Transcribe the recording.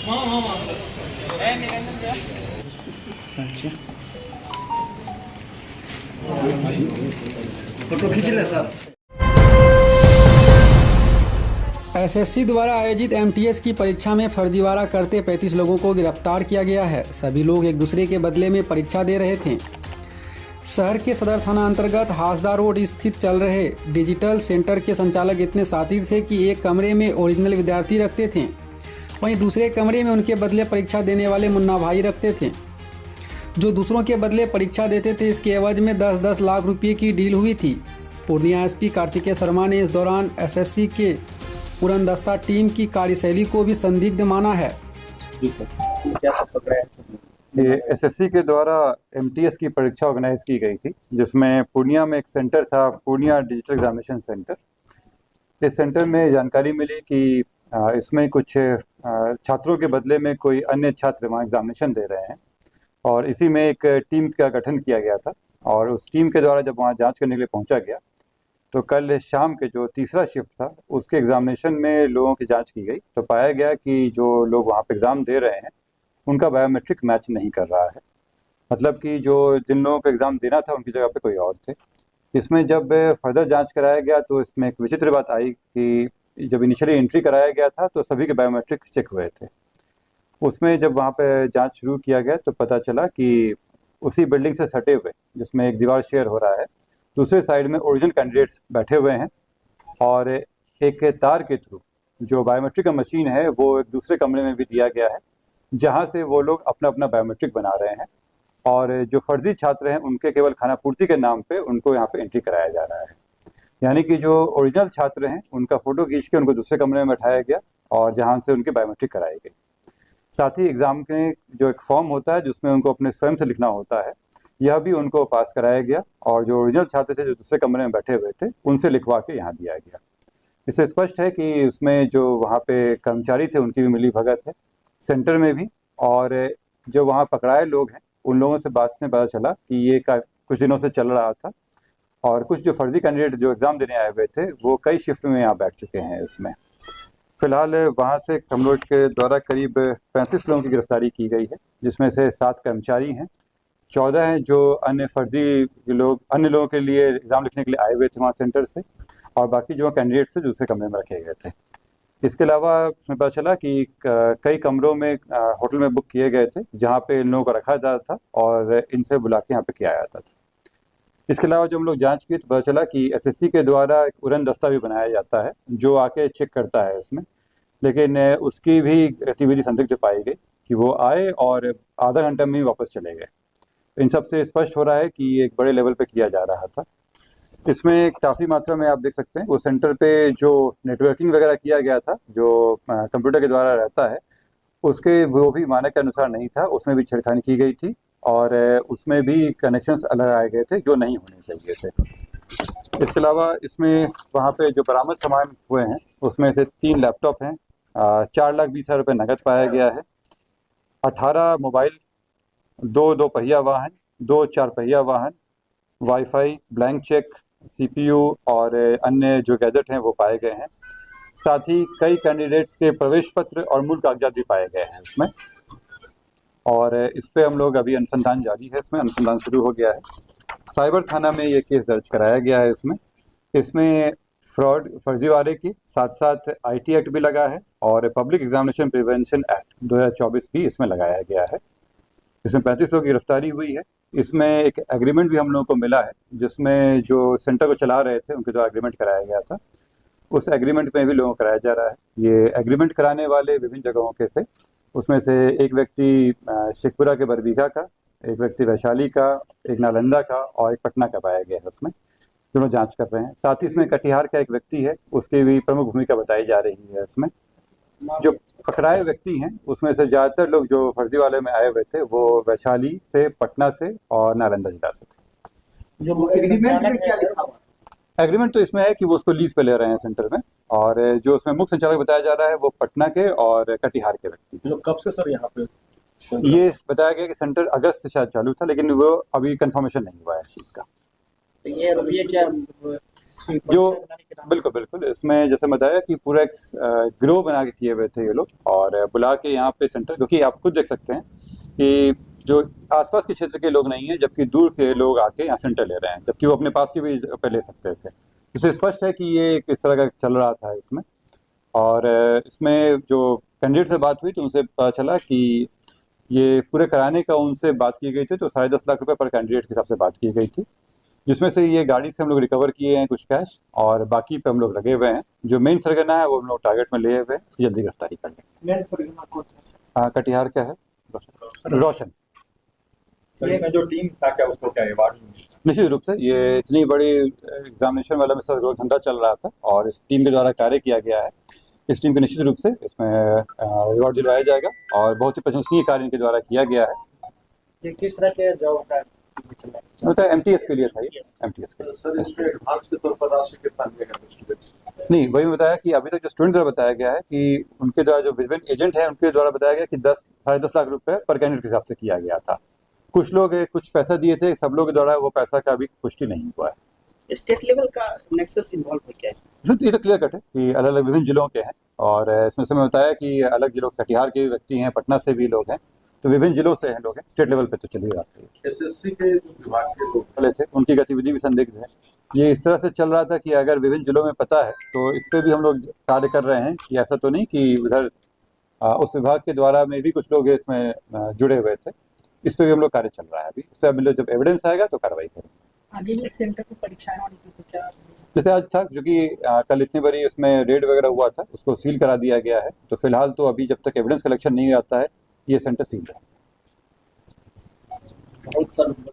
अच्छा फोटो खींच ले सर। एसएससी द्वारा आयोजित एमटीएस की परीक्षा में फर्जीवाड़ा करते 35 लोगों को गिरफ्तार किया गया है। सभी लोग एक दूसरे के बदले में परीक्षा दे रहे थे। शहर के सदर थाना अंतर्गत हासदा रोड स्थित चल रहे डिजिटल सेंटर के संचालक इतने शातिर थे कि एक कमरे में ओरिजिनल विद्यार्थी रखते थे, वहीं दूसरे कमरे में उनके बदले परीक्षा देने वाले मुन्ना भाई रखते थे, जो दूसरों के बदले परीक्षा देते थे। इसके एवज में 10-10 लाख रुपये की डील हुई थी। पूर्णिया एसपी कार्तिकेय शर्मा ने इस दौरान एसएससी के उड़नदस्ता टीम की कार्यशैली को भी संदिग्ध माना है। ये एसएससी के द्वारा एमटीएस की परीक्षा ऑर्गेनाइज की गई थी, जिसमें पूर्णिया में एक सेंटर था, पूर्णिया डिजिटल एग्जामिनेशन सेंटर। इस सेंटर में जानकारी मिली कि इसमें कुछ छात्रों के बदले में कोई अन्य छात्र वहाँ एग्जामिनेशन दे रहे हैं, और इसी में एक टीम का गठन किया गया था। और उस टीम के द्वारा जब वहाँ जांच करने के लिए पहुँचा गया तो कल शाम के जो तीसरा शिफ्ट था उसके एग्जामिनेशन में लोगों की जांच की गई तो पाया गया कि जो लोग वहाँ पे एग्ज़ाम दे रहे हैं उनका बायोमेट्रिक मैच नहीं कर रहा है। मतलब कि जो जिन लोगों को एग्ज़ाम देना था उनकी जगह पे कोई और थे। इसमें जब फर्दर जांच कराया गया तो इसमें एक विचित्र बात आई कि जब इनिशियली एंट्री कराया गया था तो सभी के बायोमेट्रिक चेक हुए थे। उसमें जब वहाँ पे जांच शुरू किया गया तो पता चला कि उसी बिल्डिंग से सटे हुए, जिसमें एक दीवार शेयर हो रहा है, दूसरे साइड में ओरिजिनल कैंडिडेट्स बैठे हुए हैं, और एक तार के थ्रू जो बायोमेट्रिक का मशीन है वो एक दूसरे कमरे में भी दिया गया है, जहां से वो लोग अपना अपना बायोमेट्रिक बना रहे हैं। और जो फर्जी छात्र हैं उनके केवल खानापूर्ति के नाम पे उनको यहाँ पे एंट्री कराया जा रहा है। यानी कि जो ओरिजिनल छात्र हैं उनका फ़ोटो खींच के उनको दूसरे कमरे में बैठाया गया और जहाँ से उनकी बायोमेट्रिक कराई गई। साथ ही एग्ज़ाम के जो एक फॉर्म होता है जिसमें उनको अपने स्वयं से लिखना होता है, यह भी उनको पास कराया गया, और जो ओरिजिनल छात्र थे जो दूसरे कमरे में बैठे हुए थे उनसे लिखवा के यहाँ दिया गया। इससे स्पष्ट है कि उसमें जो वहाँ पे कर्मचारी थे उनकी भी मिली भगत है, सेंटर में भी। और जो वहाँ पकड़ाए लोग हैं उन लोगों से बात से पता चला कि ये कुछ दिनों से चल रहा था, और कुछ जो फर्जी कैंडिडेट जो एग्ज़ाम देने आए हुए थे वो कई शिफ्ट में यहाँ बैठ चुके हैं। इसमें फ़िलहाल वहाँ से हम लोग के द्वारा करीब 35 लोगों की गिरफ्तारी की गई है, जिसमें से 7 कर्मचारी हैं, 14 हैं जो अन्य फर्जी लोग अन्य लोगों के लिए एग्ज़ाम लिखने के लिए आए हुए थे वहाँ सेंटर से, और बाकी जो कैंडिडेट्स थे दूसरे कमरे में रखे गए थे। इसके अलावा उसमें पता चला कि कई कमरों में होटल में बुक किए गए थे जहाँ पे इन लोगों को रखा जाता था और इनसे बुला के यहाँ पे किया जाता था। इसके अलावा जब हम लोग जांच की तो पता चला कि एसएससी के द्वारा एक उड़न दस्ता भी बनाया जाता है जो आके चेक करता है इसमें, लेकिन उसकी भी गतिविधि संदिग्ध पाई गई कि वो आए और आधा घंटा में ही वापस चले गए। इन सब से स्पष्ट हो रहा है कि ये एक बड़े लेवल पे किया जा रहा था। इसमें काफ़ी मात्रा में आप देख सकते हैं वो सेंटर पे जो नेटवर्किंग वगैरह किया गया था जो कंप्यूटर के द्वारा रहता है उसके वो भी मानक के अनुसार नहीं था, उसमें भी छेड़खानी की गई थी, और उसमें भी कनेक्शंस अलग आए गए थे जो नहीं होने चाहिए थे। इसके अलावा इसमें वहाँ पे जो बरामद सामान हुए हैं उसमें से 3 लैपटॉप हैं, 4,20,000 रुपये नकद पाया गया है, 18 मोबाइल, 2 दोपहिया वाहन, 2 4 पहिया वाहन, वाईफाई, ब्लैंक चेक, सीपीयू और अन्य जो गैजेट हैं वो पाए गए हैं। साथ ही कई कैंडिडेट्स के प्रवेश पत्र और मूल कागजात भी पाए गए हैं इसमें, और इस पे हम लोग अभी अनुसंधान जारी है, इसमें अनुसंधान शुरू हो गया है। साइबर थाना में ये केस दर्ज कराया गया है। इसमें फ्रॉड फर्जीवाड़े की साथ साथ आईटी एक्ट भी लगा है और पब्लिक एग्जामिनेशन प्रिवेंशन एक्ट 2024 भी इसमें लगाया गया है। इसमें 35 लोगों की गिरफ्तारी हुई है। इसमें एक एग्रीमेंट भी हम लोगों को मिला है जिसमें जो सेंटर को चला रहे थे उनके द्वारा एग्रीमेंट कराया गया था, उस एग्रीमेंट में भी लोगों को कराया जा रहा है। ये एग्रीमेंट कराने वाले विभिन्न जगहों के थे, उसमें से एक व्यक्ति शेखपुरा के बरबीघा का, एक व्यक्ति वैशाली का, एक नालंदा का और एक पटना का पाया गया है। उसमें दोनों जांच कर रहे हैं। साथ ही इसमें कटिहार का एक व्यक्ति है, उसकी भी प्रमुख भूमिका बताई जा रही है। इसमें जो पकड़ाए व्यक्ति हैं उसमें से ज़्यादातर लोग जो फर्जी वाले में आए हुए थे वो वैशाली से, पटना से और नालंदा जिला से थे। जो एग्रीमेंट में क्या लिखा हुआ? एग्रीमेंट तो इसमें है कि वो उसको लीज पे ले रहे हैं सेंटर में, और जो उसमें मुख्य संचालक बताया जा रहा है वो पटना के और कटिहार के व्यक्ति। कब से सर यहाँ पे? ये बताया गया कि सेंटर अगस्त से शायद चालू था, लेकिन वो अभी कंफर्मेशन नहीं हुआ है इस चीज़ का। तो ये क्या जो बिल्कुल बिल्कुल इसमें जैसे बताया कि पूरा एक ग्रोह बना के किए हुए थे ये लोग, और बुला के यहाँ पे सेंटर, क्योंकि आप खुद देख सकते हैं कि जो आसपास के क्षेत्र के लोग नहीं हैं, जबकि दूर के लोग आके यहाँ सेंटर ले रहे हैं, जबकि वो अपने पास के भी पे ले सकते थे। इससे स्पष्ट है कि ये किस तरह का चल रहा था इसमें। और इसमें जो कैंडिडेट से बात हुई तो उनसे पता चला कि ये पूरे कराने का उनसे बात की गई थी, तो 10.5 लाख रुपए पर कैंडिडेट के हिसाब से बात की गई थी, जिसमें से ये गाड़ी से हम लोग रिकवर किए हैं कुछ कैश, और बाकी पे हम लोग लगे हुए हैं। जो मेन सरगना है वो हम लोग टारगेट में लिए हुए हैं, उसकी जल्दी गिरफ्तारी कर लेंगे। मेन सरगना कौन है? कटिहार का है रोशन। सर इसमें जो टीम था क्या उसको क्या अवार्ड? निश्चित रूप से ये इतनी बड़ी एग्जामिनेशन वाला में सर धंधा चल रहा था और इस टीम के द्वारा कार्य किया गया है। इस टीम को निश्चित रूप से इसमें रिवॉर्ड दिलवाया जाएगा और बहुत ही प्रशंसनीय कार्य इनके द्वारा किया गया है। ये किस तरह के जॉब का चल रहा मतलब एमटीएस के लिए था ये, एमटीएस के लिए। सर इसमें एडवांस के तौर पर राशि कितना मिलेगा स्टूडेंट्स? नहीं, वही बताया कि अभी तक जो स्टूडेंट द्वारा बताया गया है कि उनके द्वारा जो विजिबल एजेंट है उनके द्वारा बताया गया कि 10-10.5 लाख रुपए पर कैंडिडेट के हिसाब से किया गया था। कुछ लोग कुछ पैसा दिए थे, सब लोग के द्वारा वो पैसा का अभी पुष्टि नहीं हुआ है। स्टेट लेवल का नेक्सस इन्वॉल्व है क्या इसमें? ये तो क्लियर कट है कि अलग अलग विभिन्न जिलों के हैं, और इसमें से मैं बताया कि अलग जिलों कटिहार के भी व्यक्ति हैं, पटना से भी लोग हैं, तो विभिन्न जिलों से हैं लोग हैं। स्टेट लेवल पे तो चली जाती है। एसएससी के जो विभाग के लोग चले थे उनकी गतिविधि भी संदिग्ध है। ये इस तरह से चल रहा था कि अगर विभिन्न जिलों में पता है तो इस पर भी हम लोग कार्य कर रहे हैं कि ऐसा तो नहीं कि उधर उस विभाग के द्वारा में भी कुछ लोग इसमें जुड़े हुए थे। इस पर भी हम लोग कार्य चल रहा है अभी। इस पर जब एविडेंस आएगा तो कार्रवाई करेंगे। आगे में सेंटर पर परीक्षाएं होनी थी तो क्या? जैसे आज था, क्योंकि कल इतनी बड़ी उसमें रेड वगैरह हुआ था, उसको सील करा दिया गया है, तो फिलहाल तो अभी जब तक एविडेंस कलेक्शन नहीं आता है ये सेंटर सील है। बहुत सारे